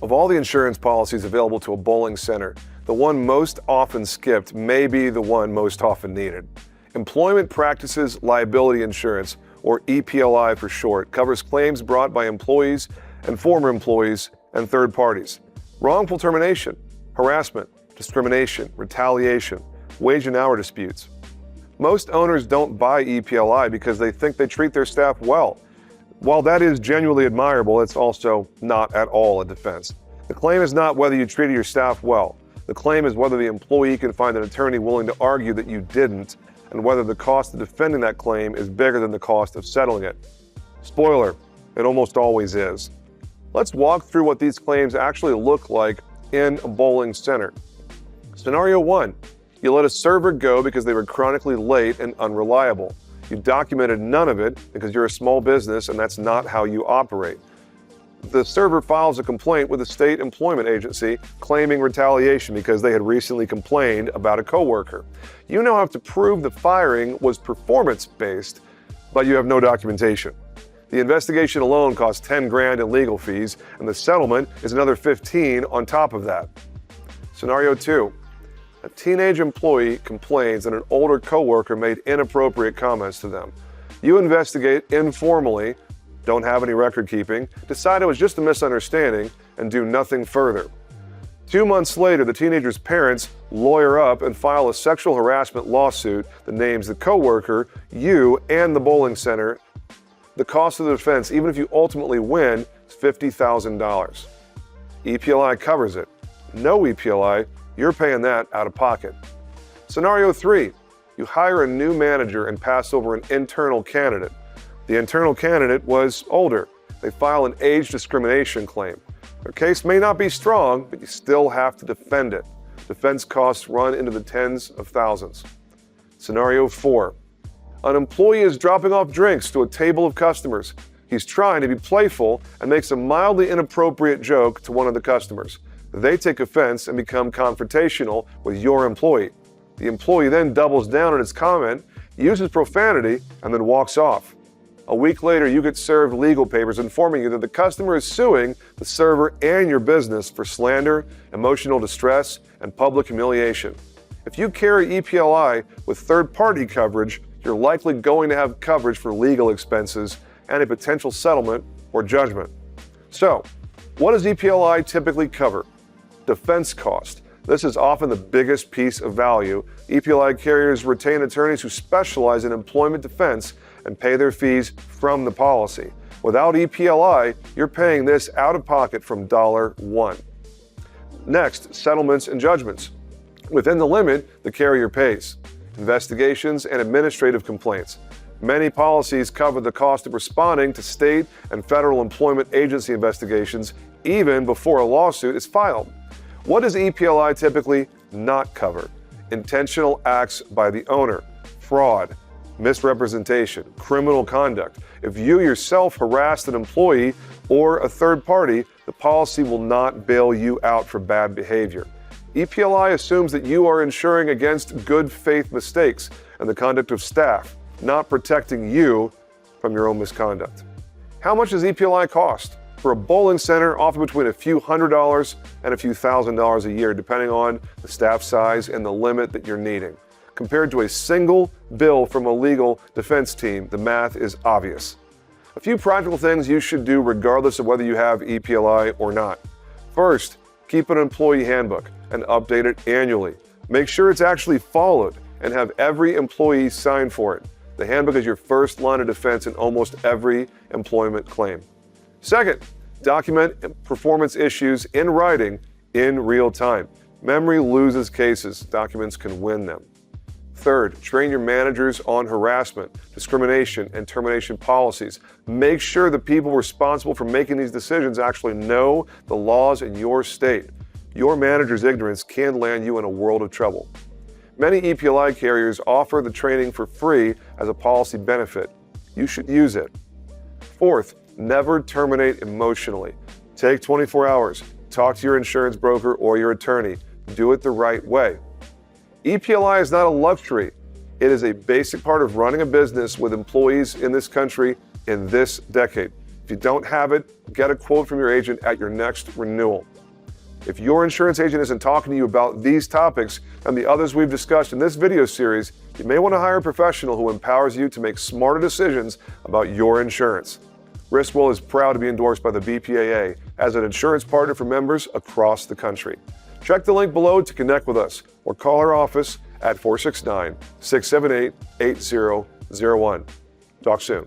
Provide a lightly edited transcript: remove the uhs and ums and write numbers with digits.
Of all the insurance policies available to a bowling center, the one most often skipped may be the one most often needed. Employment Practices Liability Insurance, or EPLI for short, covers claims brought by employees and former employees and third parties. Wrongful termination, harassment, discrimination, retaliation, wage and hour disputes. Most owners don't buy EPLI because they think they treat their staff well. While that is genuinely admirable, it's also not at all a defense. The claim is not whether you treated your staff well. The claim is whether the employee can find an attorney willing to argue that you didn't, and whether the cost of defending that claim is bigger than the cost of settling it. Spoiler, it almost always is. Let's walk through what these claims actually look like in a bowling center. Scenario 1, you let a server go because they were chronically late and unreliable. You documented none of it because you're a small business and that's not how you operate. The server files a complaint with the state employment agency claiming retaliation because they had recently complained about a coworker. You now have to prove the firing was performance-based, but you have no documentation. The investigation alone costs 10 grand in legal fees, and the settlement is another 15 on top of that. Scenario 2. A teenage employee complains that an older coworker made inappropriate comments to them. You investigate informally, don't have any record keeping, decide it was just a misunderstanding, and do nothing further. 2 months later, the teenager's parents lawyer up and file a sexual harassment lawsuit that names the coworker, you, and the bowling center. The cost of the defense, even if you ultimately win, is $50,000. EPLI covers it. No EPLI, you're paying that out of pocket. Scenario 3, you hire a new manager and pass over an internal candidate. The internal candidate was older. They file an age discrimination claim. Their case may not be strong, but you still have to defend it. Defense costs run into the tens of thousands. Scenario 4, an employee is dropping off drinks to a table of customers. He's trying to be playful and makes a mildly inappropriate joke to one of the customers. They take offense and become confrontational with your employee. The employee then doubles down on his comment, uses profanity, and then walks off. A week later, you get served legal papers informing you that the customer is suing the server and your business for slander, emotional distress, and public humiliation. If you carry EPLI with third-party coverage, you're likely going to have coverage for legal expenses and a potential settlement or judgment. So, what does EPLI typically cover? Defense cost. This is often the biggest piece of value. EPLI carriers retain attorneys who specialize in employment defense and pay their fees from the policy. Without EPLI, you're paying this out of pocket from $1. Next, settlements and judgments. Within the limit, the carrier pays. Investigations and administrative complaints. Many policies cover the cost of responding to state and federal employment agency investigations even before a lawsuit is filed. What does EPLI typically not cover? Intentional acts by the owner, fraud, misrepresentation, criminal conduct. If you yourself harassed an employee or a third party, the policy will not bail you out for bad behavior. EPLI assumes that you are insuring against good faith mistakes and the conduct of staff, not protecting you from your own misconduct. How much does EPLI cost? For a bowling center, often between a few $100s and a few $1,000s a year, depending on the staff size and the limit that you're needing. Compared to a single bill from a legal defense team, the math is obvious. A few practical things you should do regardless of whether you have EPLI or not. First, keep an employee handbook and update it annually. Make sure it's actually followed and have every employee sign for it. The handbook is your first line of defense in almost every employment claim. Second, document performance issues in writing in real time. Memory loses cases. Documents can win them. Third, train your managers on harassment, discrimination, and termination policies. Make sure the people responsible for making these decisions actually know the laws in your state. Your manager's ignorance can land you in a world of trouble. Many EPLI carriers offer the training for free as a policy benefit. You should use it. Fourth, never terminate emotionally. Take 24 hours. Talk to your insurance broker or your attorney. Do it the right way. EPLI is not a luxury. It is a basic part of running a business with employees in this country in this decade. If you don't have it, get a quote from your agent at your next renewal. If your insurance agent isn't talking to you about these topics and the others we've discussed in this video series, you may want to hire a professional who empowers you to make smarter decisions about your insurance. RiskWell is proud to be endorsed by the BPAA as an insurance partner for members across the country. Check the link below to connect with us or call our office at 469-678-8001. Talk soon.